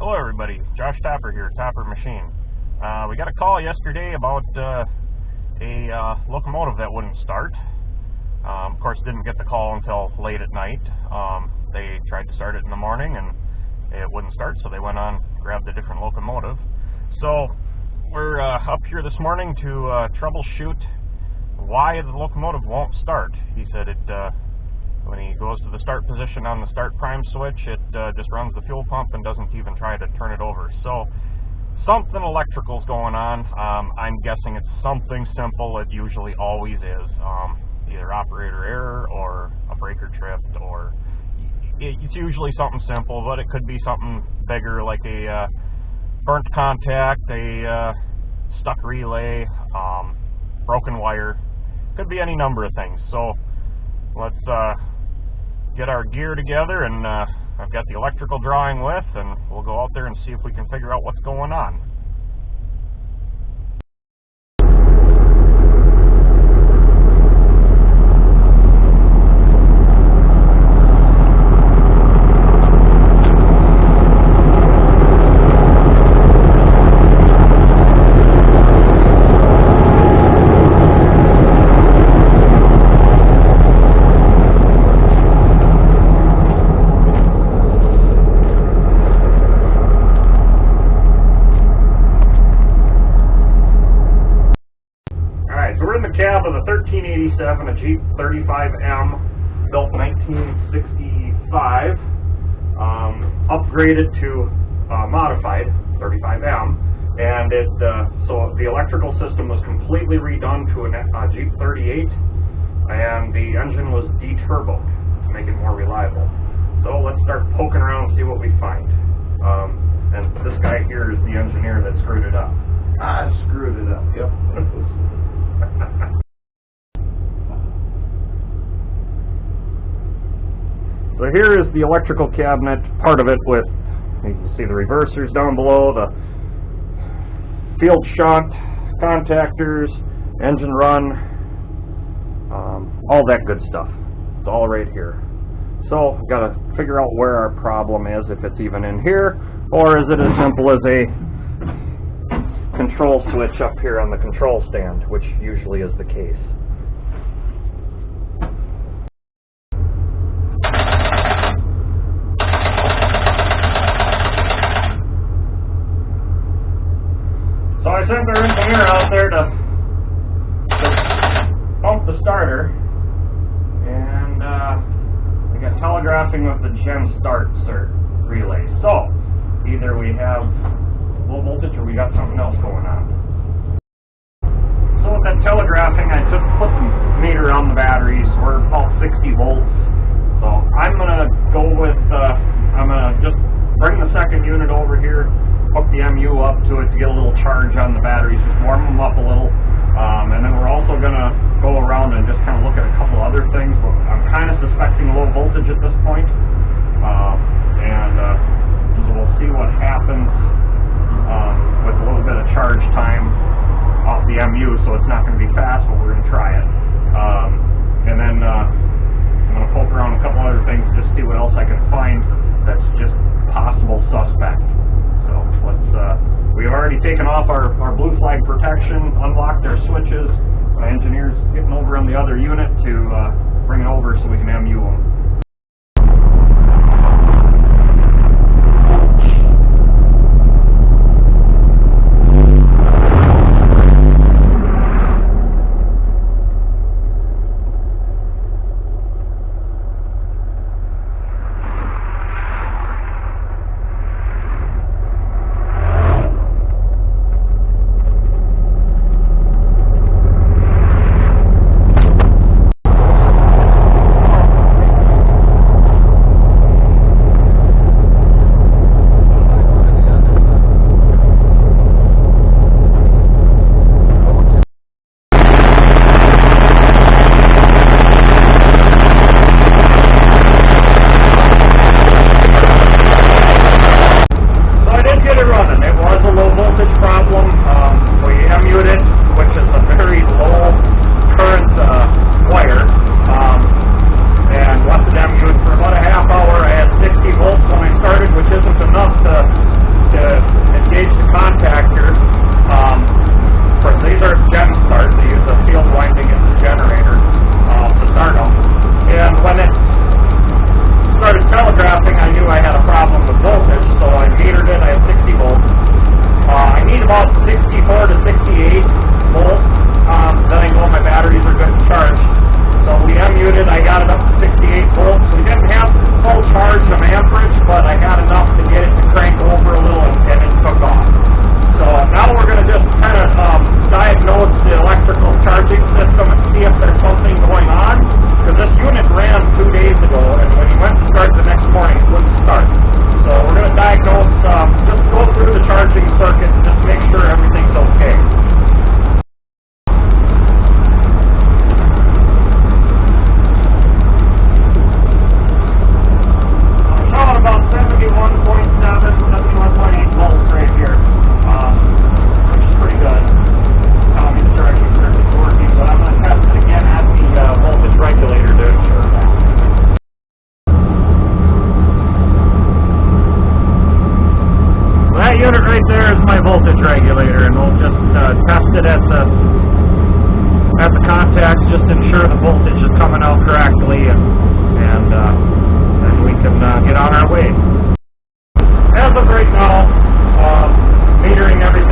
Hello everybody, Josh Tapper here, Tapper Machine. We got a call yesterday about a locomotive that wouldn't start. Of course, didn't get the call until late at night. They tried to start it in the morning and it wouldn't start, so they went on, grabbed a different locomotive. So we're up here this morning to troubleshoot why the locomotive won't start. He said when he goes to the start position on the start prime switch, it just runs the fuel pump and doesn't even try to turn it over. So something electrical's going on. I'm guessing it's something simple. It usually always is. Either operator error or a breaker tripped, or it's usually something simple, but it could be something bigger like a burnt contact, a stuck relay, broken wire. Could be any number of things. So let's get our gear together, and I've got the electrical drawing with, and we'll go out there and see if we can figure out what's going on. Cab of the 1387, a GP35M, built 1965, upgraded to modified 35M, and so the electrical system was completely redone to a GP38, and the engine was deturboed to make it more reliable. So let's start poking around and see what we find. And this guy here is the engineer that screwed it up. I screwed it up, yep. So here is the electrical cabinet, part of it with, you can see the reversers down below, the field shunt, contactors, engine run, all that good stuff. It's all right here. So we've got to figure out where our problem is, if it's even in here, or is it as simple as a control switch up here on the control stand, which usually is the case. So I sent their engineer out there to pump the starter, and we got telegraphing with the Gen Start cert relay. So either we have low voltage or we got something else going on. So with that telegraphing, I put the meter on the batteries. We're about 60 volts. So I'm gonna go with I'm gonna just bring the second unit over here, hook the MU up to it to get a little charge on the batteries, just warm them up a little, and then we're also gonna go around and just kind of look at a couple other things. But I'm kind of suspecting low voltage at this point, so we'll see what happens with a little bit of charge time off the MU. So it's not going to be fast, but we're going to try it. And then I'm going to poke around a couple other things, just see what else I can find that's just possible suspect. So let's. We've already taken off our blue flag protection, unlocked our switches. My engineer's getting over on the other unit to bring it over so we can MU them. just ensure the voltage is coming out correctly, and then we can get on our way. As of right now, metering everything